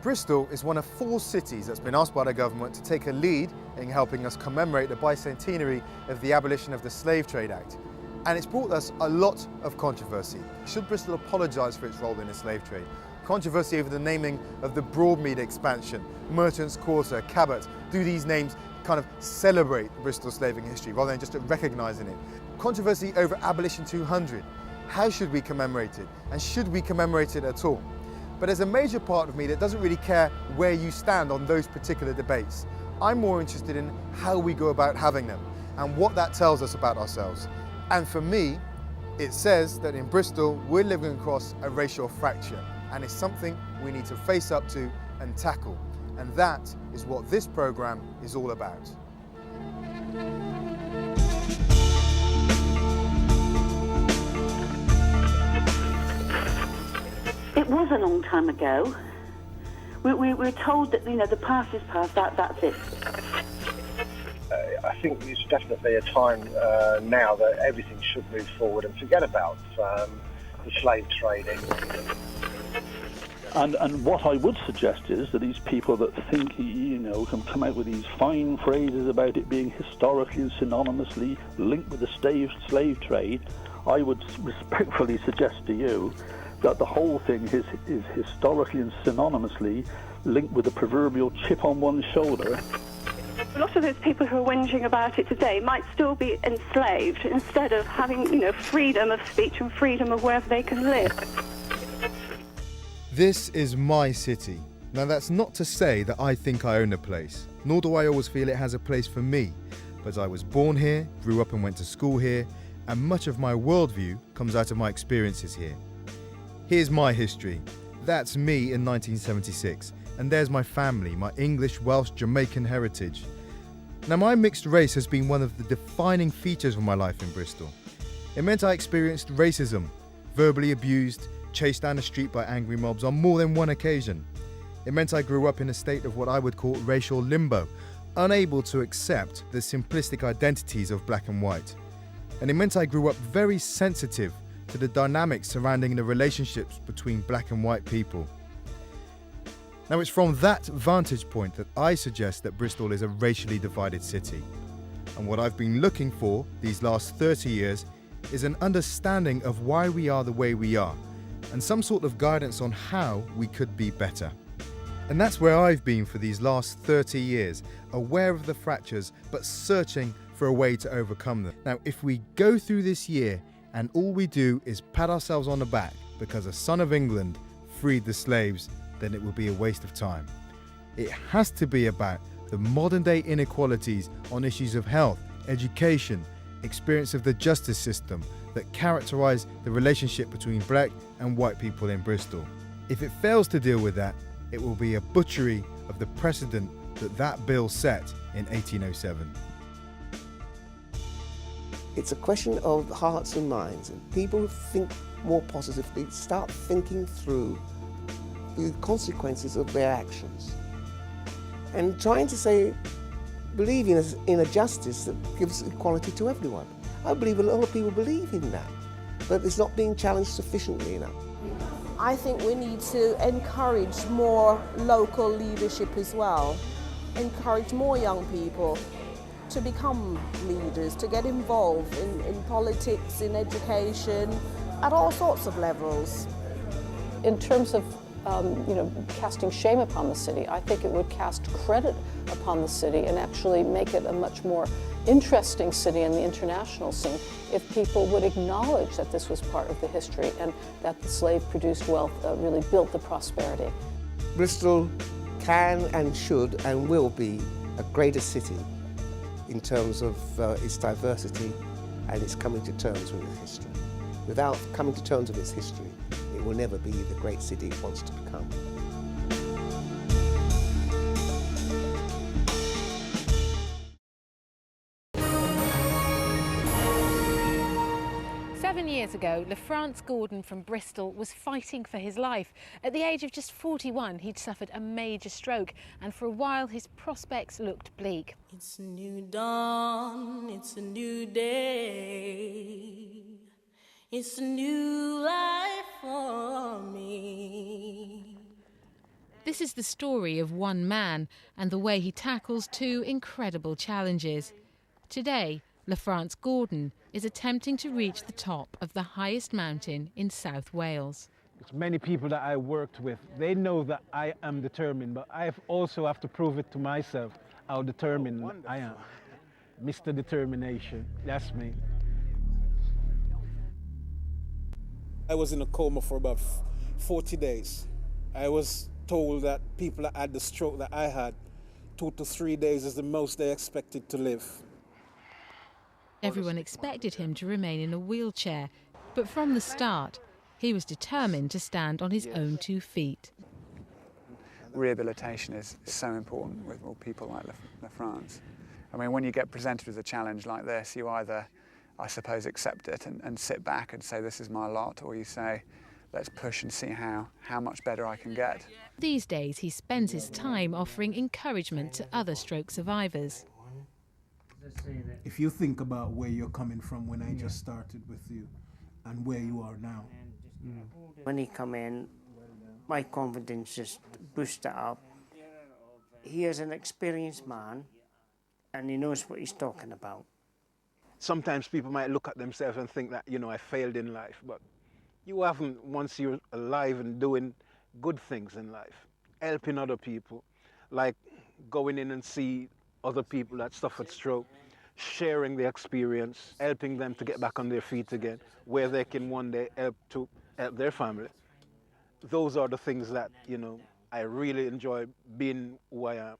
Bristol is one of 4 cities that's been asked by the government to take a lead in helping us commemorate the bicentenary of the abolition of the Slave Trade Act. And it's brought us a lot of controversy. Should Bristol apologise for its role in the slave trade? Controversy over the naming of the Broadmead expansion, Merchants Quarter, Cabot. Do these names kind of celebrate Bristol's slaving history rather than just recognising it? Controversy over Abolition 200. How should we commemorate it? And should we commemorate it at all? But there's a major part of me that doesn't really care where you stand on those particular debates. I'm more interested in how we go about having them and what that tells us about ourselves. And for me, it says that in Bristol, we're living across a racial fracture, and it's something we need to face up to and tackle. And that is what this programme is all about. It was a long time ago. We were told that, the past is past, that's it. I think it's definitely a time now that everything should move forward and forget about the slave trading. And what I would suggest is that these people that think, can come out with these fine phrases about it being historically and synonymously linked with the slave trade, I would respectfully suggest to you that the whole thing is historically and synonymously linked with the proverbial chip on one's shoulder. A lot of those people who are whinging about it today might still be enslaved instead of having, freedom of speech and freedom of wherever they can live. This is my city. Now that's not to say that I think I own a place, nor do I always feel it has a place for me, but I was born here, grew up and went to school here, and much of my worldview comes out of my experiences here. Here's my history. That's me in 1976, and there's my family, my English, Welsh, Jamaican heritage. Now my mixed race has been one of the defining features of my life in Bristol. It meant I experienced racism, verbally abused, chased down the street by angry mobs on more than one occasion. It meant I grew up in a state of what I would call racial limbo, unable to accept the simplistic identities of black and white. And it meant I grew up very sensitive to the dynamics surrounding the relationships between black and white people. Now it's from that vantage point that I suggest that Bristol is a racially divided city. And what I've been looking for these last 30 years is an understanding of why we are the way we are, and some sort of guidance on how we could be better. And that's where I've been for these last 30 years, aware of the fractures, but searching for a way to overcome them. Now, if we go through this year and all we do is pat ourselves on the back because a son of England freed the slaves, then it will be a waste of time. It has to be about the modern day inequalities on issues of health, education, experience of the justice system that characterise the relationship between black and white people in Bristol. If it fails to deal with that, it will be a butchery of the precedent that bill set in 1807. It's a question of hearts and minds, and people who think more positively start thinking through the consequences of their actions and trying to say, believing in a justice that gives equality to everyone. I believe a lot of people believe in that, but it's not being challenged sufficiently enough. I think we need to encourage more local leadership as well, encourage more young people to become leaders, to get involved in politics, in education, at all sorts of levels. In terms of casting shame upon the city, I think it would cast credit upon the city and actually make it a much more interesting city in the international scene if people would acknowledge that this was part of the history and that the slave-produced wealth really built the prosperity. Bristol can and should and will be a greater city in terms of its diversity and its coming to terms with its history. Without coming to terms with its history, it will never be the great city it wants to become. Years ago, LaFrance Gordon from Bristol was fighting for his life. At the age of just 41, he'd suffered a major stroke, and for a while his prospects looked bleak. It's a new dawn, it's a new day, it's a new life for me. This is the story of one man and the way he tackles two incredible challenges. Today, LaFrance Gordon is attempting to reach the top of the highest mountain in South Wales. Many people that I worked with, they know that I am determined, but I also have to prove it to myself how determined I am. Mr. Determination, that's me. I was in a coma for about 40 days. I was told that people that had the stroke that I had, 2 to 3 days is the most they expected to live. Everyone expected him to remain in a wheelchair, but from the start, he was determined to stand on his own 2 feet. Rehabilitation is so important with people like LaFrance. I mean, when you get presented with a challenge like this, you either, I suppose, accept it and sit back and say, this is my lot, or you say, let's push and see how much better I can get. These days, he spends his time offering encouragement to other stroke survivors. If you think about where you're coming from when I just started with you and where you are now. When he come in, my confidence just boosted up. He is an experienced man and he knows what he's talking about. Sometimes people might look at themselves and think that, I failed in life, but you haven't once you're alive and doing good things in life, helping other people, like going in and see other people that suffered stroke, sharing the experience, helping them to get back on their feet again, where they can one day help their family. Those are the things that, I really enjoy being who I am.